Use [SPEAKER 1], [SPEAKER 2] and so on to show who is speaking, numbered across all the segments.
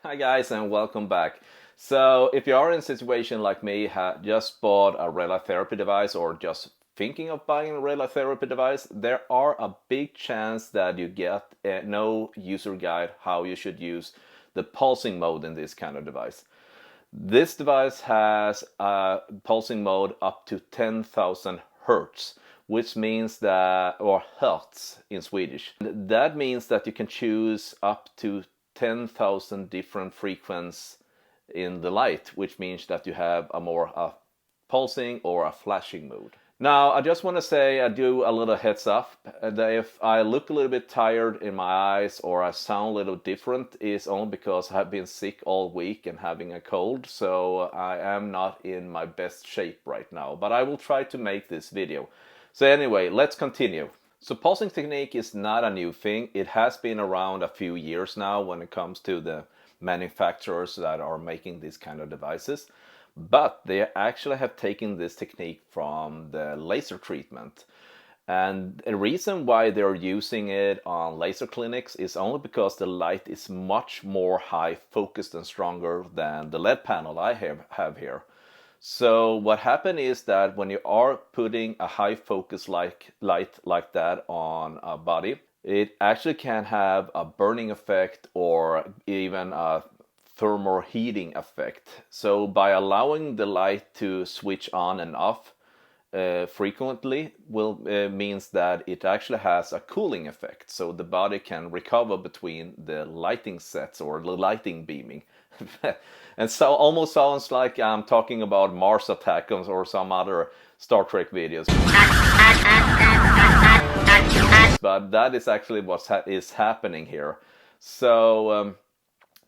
[SPEAKER 1] Hi guys and welcome back. So if you are in a situation like me, just bought a red light therapy device or just thinking of buying a red light therapy device, there are a big chance that you get no user guide how you should use the pulsing mode in this kind of device. This device has a pulsing mode up to 10,000 hertz, which means that, or hertz in Swedish. That means that you can choose up to 10,000 different frequencies in the light, which means that you have a pulsing or a flashing mode. Now, I just want to say I do a little heads up that if I look a little bit tired in my eyes or I sound a little different, is only because I've been sick all week and having a cold, so I am not in my best shape right now, but I will try to make this video. So anyway, let's continue. So pulsing technique is not a new thing. It has been around a few years now when it comes to the manufacturers that are making these kind of devices. But they actually have taken this technique from the laser treatment. And the reason why they're using it on laser clinics is only because the light is much more high focused and stronger than the LED panel I have here. So what happened is that when you are putting a high focus light like that on a body, it actually can have a burning effect or even a thermal heating effect. So by allowing the light to switch on and off frequently means that it actually has a cooling effect. So the body can recover between the lighting sets or the lighting beaming. And so almost sounds like I'm talking about Mars Attack or some other Star Trek videos. But that is actually what is happening here. So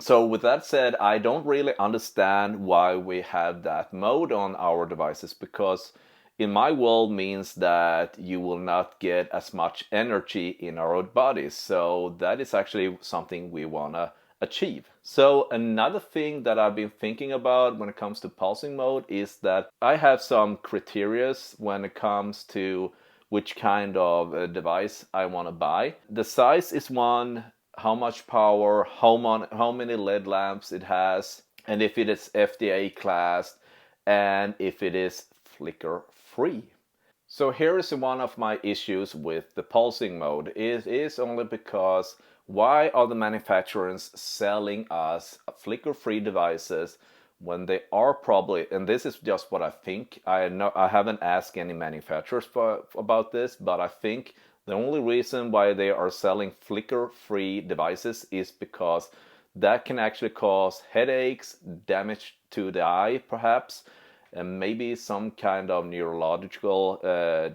[SPEAKER 1] with that said, I don't really understand why we have that mode on our devices, because in my world means that you will not get as much energy in our bodies. So that is actually something we want to achieve. So another thing that I've been thinking about when it comes to pulsing mode is that I have some criteria when it comes to which kind of device I want to buy. The size is one, how much power, how many LED lamps it has, and if it is FDA classed, and if it is flicker free. So here is one of my issues with the pulsing mode. It is only because why are the manufacturers selling us flicker free devices when they are probably, and this is just what I think, I haven't asked any manufacturers about this, but I think the only reason why they are selling flicker-free devices is because that can actually cause headaches, damage to the eye perhaps, and maybe some kind of neurological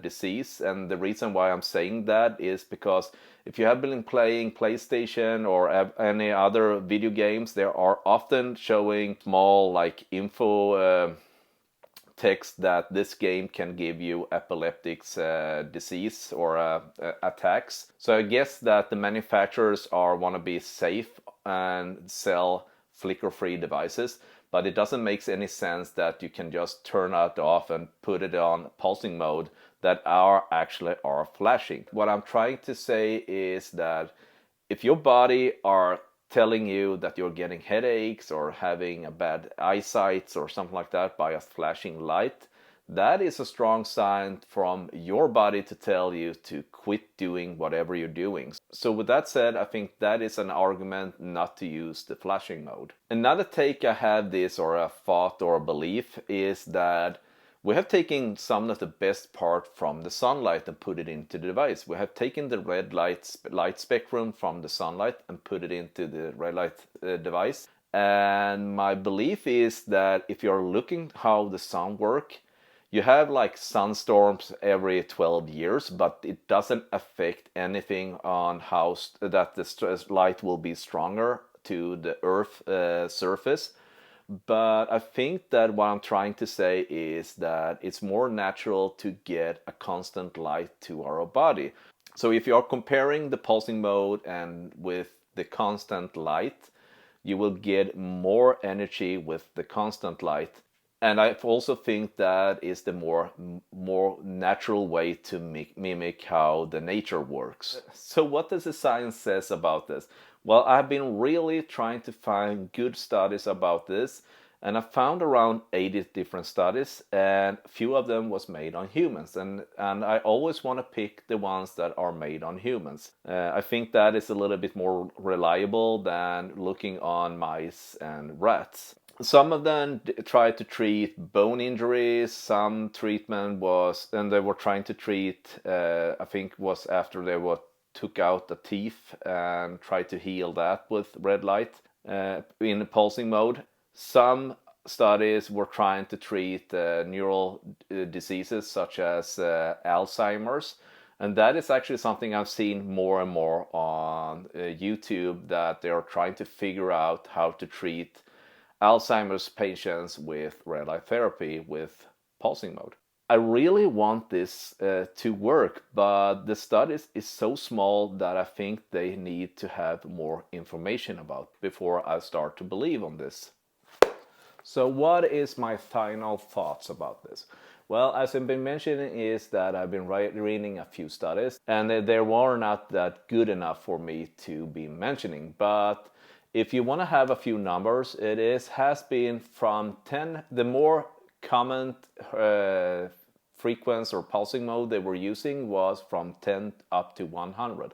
[SPEAKER 1] disease. And the reason why I'm saying that is because if you have been playing PlayStation or any other video games, they are often showing small like info text that this game can give you epileptic disease or attacks. So I guess that the manufacturers want to be safe and sell flicker-free devices, but it doesn't make any sense that you can just turn it off and put it on pulsing mode that actually are flashing. What I'm trying to say is that if your body are telling you that you're getting headaches or having a bad eyesight or something like that by a flashing light, that is a strong sign from your body to tell you to quit doing whatever you're doing. So with that said, I think that is an argument not to use the flashing mode. Another take I have this, or a thought or a belief, is that we have taken some of the best part from the sunlight and put it into the device. We have taken the red light spectrum from the sunlight and put it into the red light device. And my belief is that if you're looking how the sun works, you have like sunstorms every 12 years, but it doesn't affect anything on how that the light will be stronger to the Earth surface. But I think that what I'm trying to say is that it's more natural to get a constant light to our body. So if you are comparing the pulsing mode and with the constant light, you will get more energy with the constant light. And I also think that is the more natural way to mimic how the nature works. So what does the science says about this? Well, I've been really trying to find good studies about this, and I found around 80 different studies, and a few of them was made on humans, and I always want to pick the ones that are made on humans. I think that is a little bit more reliable than looking on mice and rats. Some of them tried to treat bone injuries. Some treatment was, and they were trying to treat, I think was after they were took out the teeth and tried to heal that with red light in pulsing mode. Some studies were trying to treat neural diseases such as Alzheimer's. And that is actually something I've seen more and more on YouTube, that they are trying to figure out how to treat Alzheimer's patients with red light therapy with pulsing mode. I really want this to work, but the studies is so small that I think they need to have more information about before I start to believe on this. So what is my final thoughts about this? Well, as I've been mentioning, is that I've been reading a few studies, and they were not that good enough for me to be mentioning. But if you want to have a few numbers, has been from 10, the more common frequency or pulsing mode they were using was from 10 up to 100.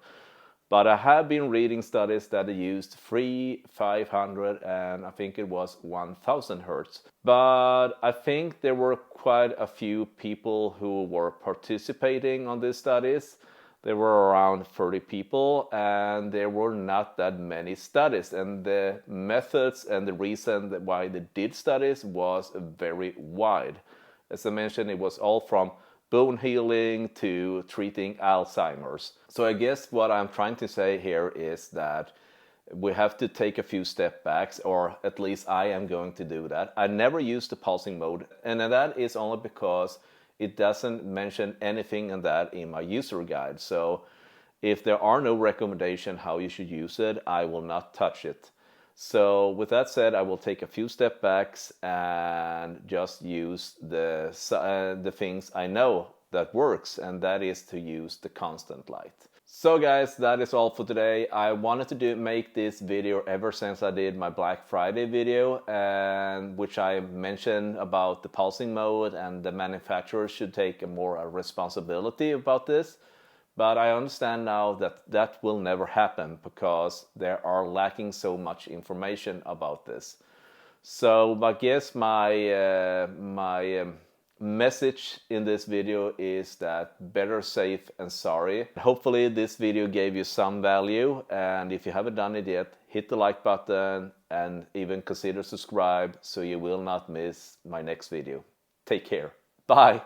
[SPEAKER 1] But I have been reading studies that used 3, 500, and I think it was 1000 hertz. But I think there were quite a few people who were participating on these studies. There were around 30 people, and there were not that many studies. And the methods and the reason why they did studies was very wide. As I mentioned, it was all from bone healing to treating Alzheimer's. So I guess what I'm trying to say here is that we have to take a few step backs, or at least I am going to do that. I never use the pulsing mode, and that is only because it doesn't mention anything in that in my user guide. So if there are no recommendation how you should use it, I will not touch it. So with that said, I will take a few step backs and just use the things I know that works, and that is to use the constant light. So guys, that is all for today. I wanted to make this video ever since I did my Black Friday video, and which I mentioned about the pulsing mode, and the manufacturers should take a more responsibility about this. But I understand now that that will never happen because there are lacking so much information about this. So I guess my message in this video is that better safe than sorry. Hopefully this video gave you some value, and if you haven't done it yet, hit the like button and even consider subscribe so you will not miss my next video. Take care. Bye.